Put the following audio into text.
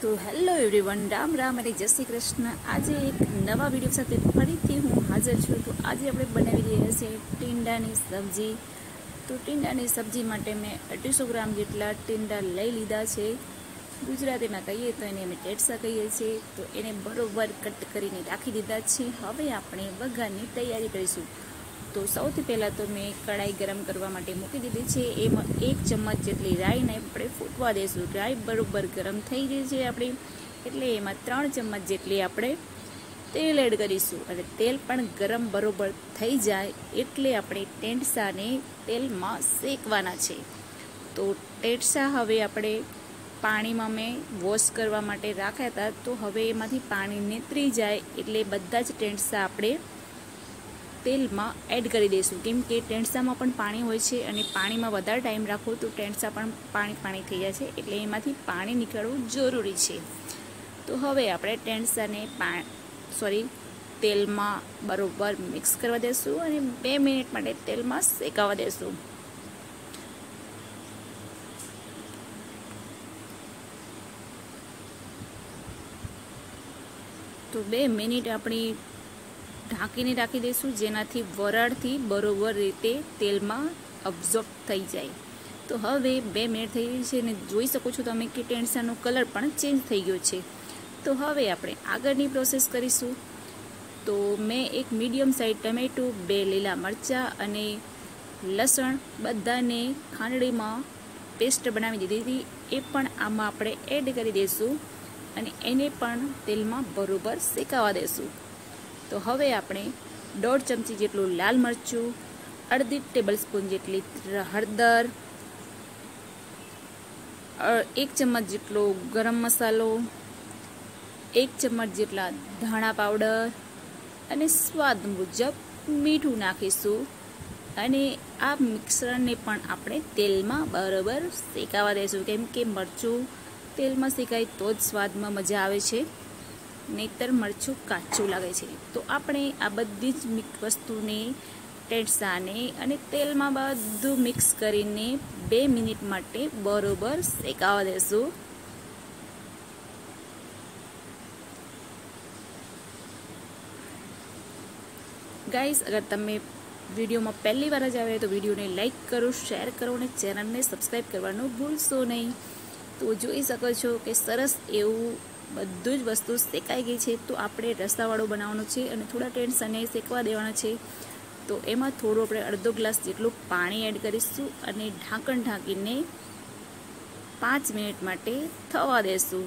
तो hello everyone, Ram Ram अरे जय श्री कृष्ण। आज एक नवा विडियो साथे फरीथी हूँ हाजर छूँ। तो आज આપણે બનાવી રહ્યા છીએ ટીંડાની સબ્જી। તો ટીંડાની સબ્જી માટે મેં 250 ગ્રામ જેટલા ટીંડા લઈ લીધા છે। ગુજરાતીમાં કહીએ તો એને અમે ટેટસા કહીએ છીએ। તો એને બરોબર કટ કરીને રાખી દીધા છે। હવે આપણે વઘારની તૈયારી કરીશું। તો સૌથી પહેલાં તો મેં કઢાઈ ગરમ કરવા માટે મૂકી દીધી છે। એમાં 1 ચમચ જેટલી રાઈને આપણે ફૂટવા દઈશું। રાઈ બરોબર ગરમ થઈ ગઈ છે આપણી, એટલે એમાં 3 ચમચ જેટલી આપણે તેલ એડ કરીશું। અને તેલ પણ ગરમ બરોબર થઈ જાય એટલે આપણે ટેટસાને તેલમાં શેકવાના છે। તો ટેટસા હવે આપણે પાણીમાં મેં વોશ કરવા માટે રાખ્યા હતા, તો હવે એમાંથી પાણી નીતરી જાય એટલે બધા જ ટેટસા આપણે તેલમાં એડ કરી દઈશું। કેમ કે ટેટસામાં પણ પાણી હોય છે અને પાણીમાં વધારે ટાઈમ રાખો તો ટેટસા પણ પાણી થઈ જાય છે, એટલે એમાંથી પાણી નીકળવું જરૂરી છે। તો હવે આપણે ટેટસાને તેલમાં બરોબર મિક્સ કરવા દઈશું અને 2 મિનિટ માટે તેલમાં શેકાવા દઈશું। તો 2 મિનિટ આપણી ઢાંકીને રાખી દઈશું, જેનાથી વરાળથી બરોબર રીતે તેલમાં અબ્ઝોર્બ થઈ જાય। તો હવે 2 મિનિટ થઈ ગઈ છે અને જોઈ શકો છો તમે કે ટેટસાનો કલર પણ ચેન્જ થઈ ગયો છે। તો હવે આપણે આગળની પ્રોસેસ કરીશું। તો મેં એક મીડિયમ સાઇઝ ટમેટું, 2 લીલા મરચાં અને લસણ બધાને ખાંડણીમાં પેસ્ટ બનાવી દીધી હતી, એ પણ આમાં આપણે એડ કરી દઈશું અને એને પણ તેલમાં બરોબર શેકાવા દઈશું। તો હવે આપણે 1.5 ચમચી જેટલું લાલ મરચું, 1/2 ટેબલ સ્પૂન જેટલી હળદર, 1 ચમચ જેટલો ગરમ મસાલો, 1 ચમચ જેટલા ધાણા પાવડર અને સ્વાદ મુજબ મીઠું નાખીશું। અને આ મિશ્રણને પણ આપણે તેલમાં બરોબર શેકાવા દઈશું, કેમ કે મરચું તેલમાં શેકાય તો જ સ્વાદમાં મજા આવે છે, નહીતર મરચું કાચું લાગે છે। તો આપણે આ બધી જ વસ્તુને ટેટસાને અને તેલમાં બધું મિક્સ કરીને 2 મિનિટ માટે બરોબર શેકાવા દઈશું। ગાઈસ, અગર તમે વિડીયોમાં પહેલી વાર જ આવે તો વિડીયોને લાઈક કરો, શેર કરો અને ચેનલને સબસ્ક્રાઈબ કરવાનું ભૂલશો નહીં। તો જોઈ શકો છો કે સરસ એવું બધું જ વસ્તુ શેકાઈ ગઈ છે। તો આપણે રસાવાળો બનાવવાનો છે અને થોડા ટેટસાને શેકવા દેવાના છે। તો એમાં થોડું આપણે 1/2 ગ્લાસ જેટલું પાણી એડ કરીશું અને ઢાંકણ ઢાંકીને 5 મિનિટ માટે થવા દઈશું।